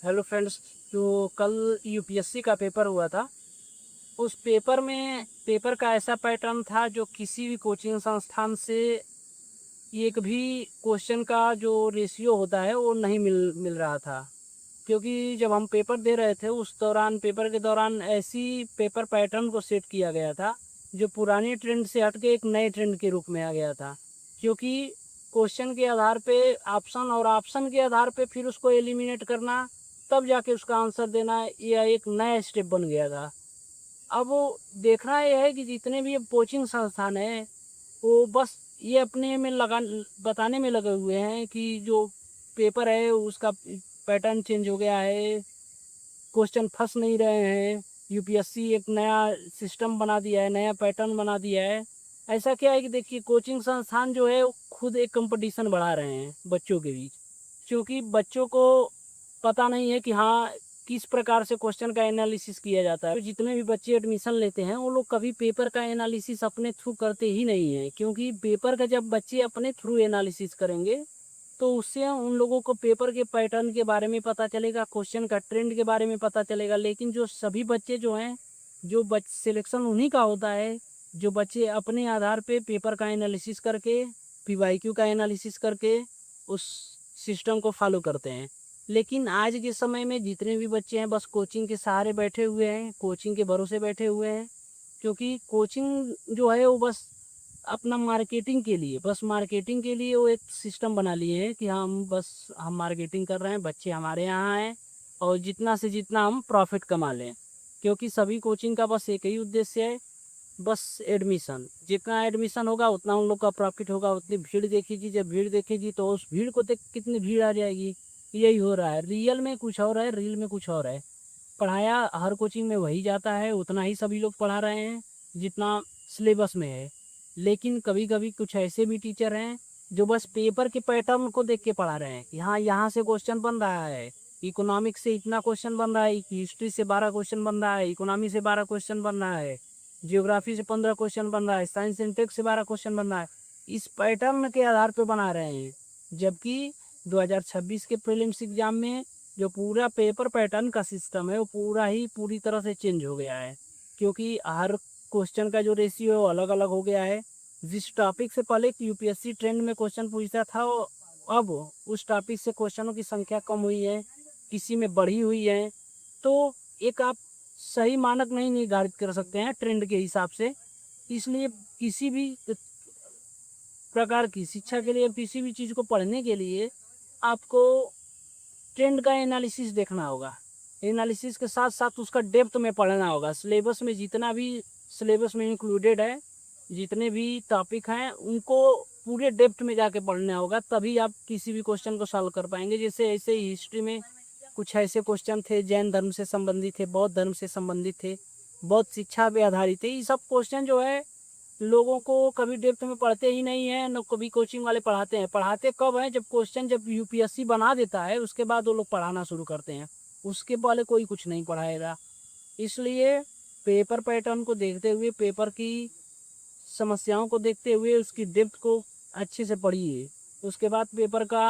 Hello friends. जो कल UPSC का पेपर हुआ था, उस पेपर में पेपर का ऐसा पैटर्न था जो किसी भी कोचिंग संस्थान से एक भी क्वेश्चन का जो रेशियो होता है वो नहीं मिल रहा था। क्योंकि जब हम पेपर दे रहे थे उस दौरान, पेपर के दौरान ऐसी पेपर पैटर्न को सेट किया गया था जो पुराने ट्रेंड से हट के एक नए ट्रेंड के रूप में आ गया था। क्योंकि क्वेश्चन के आधार पे ऑप्शन और ऑप्शन के आधार पे फिर उसको एलिमिनेट करना, तब जाके उसका आंसर देना, यह एक नया स्टेप बन गया था। अब वो देखना यह है कि जितने भी अब कोचिंग संस्थान हैं वो बस ये अपने में लगा बताने में लगे हुए हैं कि जो पेपर है उसका पैटर्न चेंज हो गया है, क्वेश्चन फंस नहीं रहे हैं, यूपीएससी एक नया सिस्टम बना दिया है, नया पैटर्न बना दिया है। ऐसा क्या है कि देखिए, कोचिंग संस्थान जो है वो खुद एक कंपटीशन बढ़ा रहे हैं बच्चों के बीच। क्योंकि बच्चों को पता नहीं है कि हाँ, किस प्रकार से क्वेश्चन का एनालिसिस किया जाता है। तो जितने भी बच्चे एडमिशन लेते हैं वो लोग कभी पेपर का एनालिसिस अपने थ्रू करते ही नहीं हैं। क्योंकि पेपर का जब बच्चे अपने थ्रू एनालिसिस करेंगे तो उससे उन लोगों को पेपर के पैटर्न के बारे में पता चलेगा, क्वेश्चन का ट्रेंड के बारे में पता चलेगा। लेकिन जो सभी बच्चे जो हैं, जो सिलेक्शन उन्हीं का होता है जो बच्चे अपने आधार पे पेपर का एनालिसिस करके, पीवाईक्यू का एनालिसिस करके उस सिस्टम को फॉलो करते हैं। लेकिन आज के समय में जितने भी बच्चे हैं बस कोचिंग के सहारे बैठे हुए हैं, कोचिंग के भरोसे बैठे हुए हैं। क्योंकि कोचिंग जो है वो बस अपना मार्केटिंग के लिए, बस मार्केटिंग के लिए वो एक सिस्टम बना लिए हैं कि हम मार्केटिंग कर रहे हैं, बच्चे हमारे यहाँ हैं और जितना से जितना हम प्रॉफिट कमा लें। क्योंकि सभी कोचिंग का बस एक ही उद्देश्य है, बस एडमिशन। जितना एडमिशन होगा उतना उन लोग का प्रॉफिट होगा, उतनी भीड़ देखेगी, जब भीड़ देखेगी तो उस भीड़ को देख कितनी भीड़ आ जाएगी। यही हो रहा है, रियल में कुछ और है, रील में कुछ और है। पढ़ाया हर कोचिंग में वही जाता है, उतना ही सभी लोग पढ़ा रहे हैं जितना सिलेबस में है। लेकिन कभी कभी कुछ ऐसे भी टीचर हैं जो बस पेपर के पैटर्न को देख के पढ़ा रहे हैं कि हाँ, यहाँ से क्वेश्चन बन रहा है, इकोनॉमिक्स से इतना क्वेश्चन बन रहा है, हिस्ट्री से 12 क्वेश्चन बन रहा है, इकोनॉमी से 12 क्वेश्चन बन रहा है, जियोग्राफी से 15 क्वेश्चन बन रहा है, साइंस एंड टेक से 12 क्वेश्चन बन रहा है। इस पैटर्न के आधार पर बना रहे हैं। जबकि 2026 के प्रीलिम्स एग्जाम में जो पूरा पेपर पैटर्न का सिस्टम है वो पूरी तरह से चेंज हो गया है। क्योंकि हर क्वेश्चन का जो रेशियो है वो अलग अलग हो गया है। जिस टॉपिक से पहले यूपीएससी ट्रेंड में क्वेश्चन पूछता था, वो अब उस टॉपिक से क्वेश्चनों की संख्या कम हुई है, किसी में बढ़ी हुई है। तो एक आप सही मानक नहीं निर्धारित कर सकते हैं ट्रेंड के हिसाब से। इसलिए किसी भी प्रकार की शिक्षा के लिए, किसी भी चीज़ को पढ़ने के लिए आपको ट्रेंड का एनालिसिस देखना होगा। एनालिसिस के साथ साथ उसका डेप्थ में पढ़ना होगा। सिलेबस में जितना भी सिलेबस में इंक्लूडेड है, जितने भी टॉपिक हैं उनको पूरे डेप्थ में जाके पढ़ना होगा, तभी आप किसी भी क्वेश्चन को सॉल्व कर पाएंगे। जैसे ऐसे ही हिस्ट्री में कुछ ऐसे क्वेश्चन थे, जैन धर्म से संबंधित थे, बौद्ध धर्म से संबंधित थे, बौद्ध शिक्षा पे आधारित थे। ये सब क्वेश्चन जो है लोगों को कभी डेप्थ में पढ़ते ही नहीं है, न कभी कोचिंग वाले पढ़ाते हैं। पढ़ाते कब हैं? जब क्वेश्चन जब यूपीएससी बना देता है उसके बाद वो लोग पढ़ाना शुरू करते हैं। उसके पहले कोई कुछ नहीं पढ़ाएगा। इसलिए पेपर पैटर्न को देखते हुए, पेपर की समस्याओं को देखते हुए उसकी डेप्थ को अच्छे से पढ़िए। उसके बाद पेपर का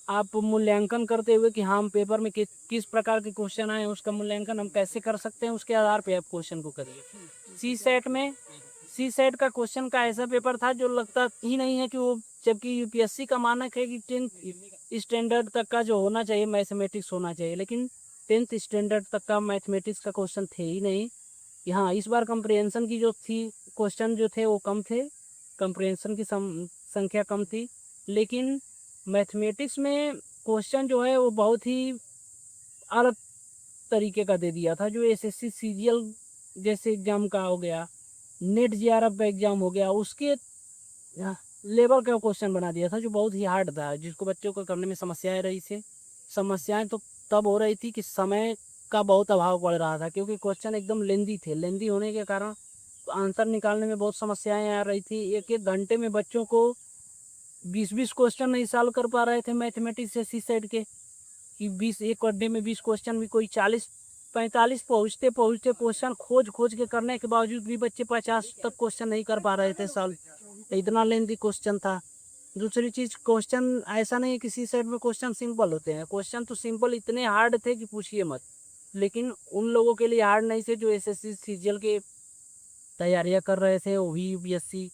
आप मूल्यांकन करते हुए कि हाँ, हम पेपर में किस प्रकार के क्वेश्चन आए, उसका मूल्यांकन हम कैसे कर सकते हैं, उसके आधार पे आप क्वेश्चन को करिए। सी सेट का क्वेश्चन का ऐसा पेपर था जो लगता ही नहीं है कि वो, जबकि यूपीएससी का मानक है कि 10th स्टैंडर्ड तक का जो होना चाहिए मैथमेटिक्स होना चाहिए, लेकिन 10th स्टैंडर्ड तक का मैथमेटिक्स का क्वेश्चन थे ही नहीं। यहाँ इस बार कंप्रिहेंशन की जो थी, क्वेश्चन जो थे वो कम थे, कंप्रिहेंशन की संख्या कम थी। लेकिन मैथमेटिक्स में क्वेश्चन जो है वो बहुत ही अलग तरीके का दे दिया था। जो एसएससी सीजीएल जैसे एग्जाम का हो गया, नेट जेआरएफ का एग्जाम हो गया, उसके लेवल का क्वेश्चन बना दिया था जो बहुत ही हार्ड था, जिसको बच्चों को करने में समस्याएं रही थी। समस्याएं तो तब हो रही थी कि समय का बहुत अभाव पड़ रहा था, क्योंकि क्वेश्चन एकदम लेंदी थे। लेंदी होने के कारण आंसर निकालने में बहुत समस्याएं आ रही थी। एक एक घंटे में बच्चों को 20-20 क्वेश्चन नहीं सॉल्व कर पा रहे थे मैथमेटिक्स से सी सेट के, कि 20 एक घंटे में 20 क्वेश्चन भी कोई 40-45 पहुँचते पहुँचते क्वेश्चन खोज खोज के करने के बावजूद भी बच्चे 50 तक क्वेश्चन नहीं कर पा रहे थे सॉल्व। इतना लेंदी क्वेश्चन था। दूसरी चीज़, क्वेश्चन ऐसा नहीं है किसी सेट में क्वेश्चन सिंपल होते हैं, क्वेश्चन तो सिंपल इतने हार्ड थे कि पूछिए मत। लेकिन उन लोगों के लिए हार्ड नहीं थे जो एसएससी सीजीएल के तैयारियां कर रहे थे, वो भी यूपीएससी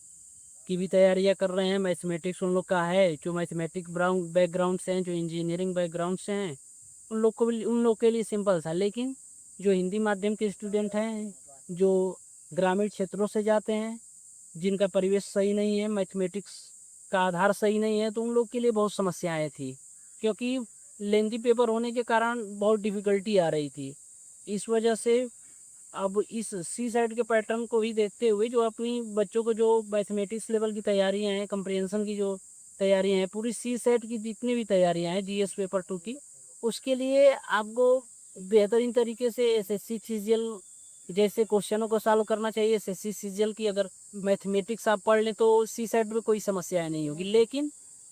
की भी तैयारियां कर रहे हैं। मैथमेटिक्स उन लोग का है, जो मैथमेटिक बैकग्राउंड से हैं, जो इंजीनियरिंग बैकग्राउंड से हैं, उन लोग के लिए सिंपल था। लेकिन जो हिंदी माध्यम के स्टूडेंट हैं, जो ग्रामीण क्षेत्रों से जाते हैं, जिनका परिवेश सही नहीं है, मैथमेटिक्स का आधार सही नहीं है, तो उन लोग के लिए बहुत समस्याएं थी, क्योंकि लेंथी पेपर होने के कारण बहुत डिफ़िकल्टी आ रही थी। इस वजह से अब इस सी सेट के पैटर्न को ही देखते हुए जो अपनी बच्चों को जो मैथमेटिक्स लेवल की तैयारियां हैं, कंप्रिहेंशन की जो तैयारियां हैं, पूरी सी सेट की जितनी भी तैयारियां हैं जीएस पेपर 2 की, उसके लिए आपको बेहतरीन तरीके से एसएससी सीजीएल जैसे क्वेश्चनों को सॉल्व करना चाहिए। एसएससी सीजीएल की अगर मैथमेटिक्स आप पढ़ लें तो सी सेट में कोई समस्याएं नहीं होगी। लेकिन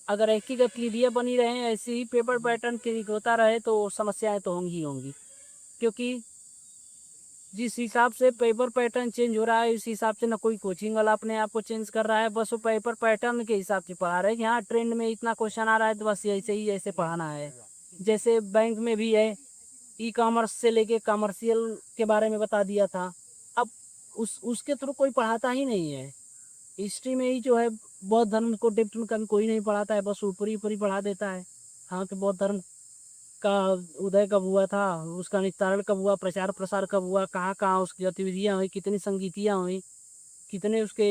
अगर एक ही गतिविधियाँ बनी रहें, ऐसे ही पेपर पैटर्न क्लिक होता रहे, तो समस्याएं तो होंगी ही होंगी। क्योंकि जिस हिसाब से पेपर पैटर्न चेंज हो रहा है, उस हिसाब से ना कोई कोचिंग वाला अपने आप को चेंज कर रहा है, बस वो पेपर पैटर्न के हिसाब से पढ़ा रहे हैं कि हाँ ट्रेंड में इतना क्वेश्चन आ रहा है तो बस ऐसे ही ऐसे पढ़ाना है। जैसे बैंक में भी है, ई कॉमर्स से लेके कमर्शियल के बारे में बता दिया था। अब उसके थ्रू कोई पढ़ाता ही नहीं है। हिस्ट्री में ही जो है बौद्ध धर्म को डेप्थ में कभी कोई नहीं पढ़ाता है, बस ऊपरी ऊपरी पढ़ा देता है। हाँ, कि बौद्ध धर्म का उदय कब हुआ था, उसका निस्तारण कब हुआ, प्रचार प्रसार कब हुआ, कहाँ कहाँ उसकी गतिविधियाँ हुई, कितनी संगीतियाँ हुई, कितने उसके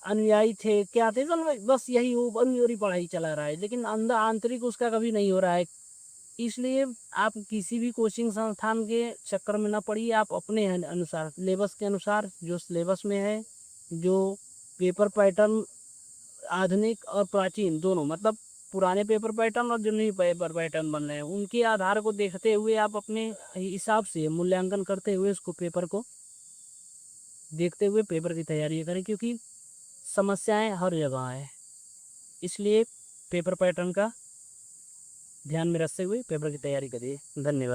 अनुयायी थे, क्या थे, बस यही वो बंदी पढ़ाई चला रहा है। लेकिन अंदर आंतरिक उसका कभी नहीं हो रहा है। इसलिए आप किसी भी कोचिंग संस्थान के चक्कर में ना पड़िए। आप अपने अनुसार, सिलेबस के अनुसार, जो सिलेबस में है, जो पेपर पैटर्न आधुनिक और प्राचीन दोनों, मतलब पुराने पेपर पैटर्न और जो नए पेपर पैटर्न बन रहे हैं, उनके आधार को देखते हुए आप अपने हिसाब से मूल्यांकन करते हुए उसको पेपर को देखते हुए पेपर की तैयारी करें, क्योंकि समस्याएं हर जगह है। इसलिए पेपर पैटर्न का ध्यान में रखते हुए पेपर की तैयारी करिए। धन्यवाद।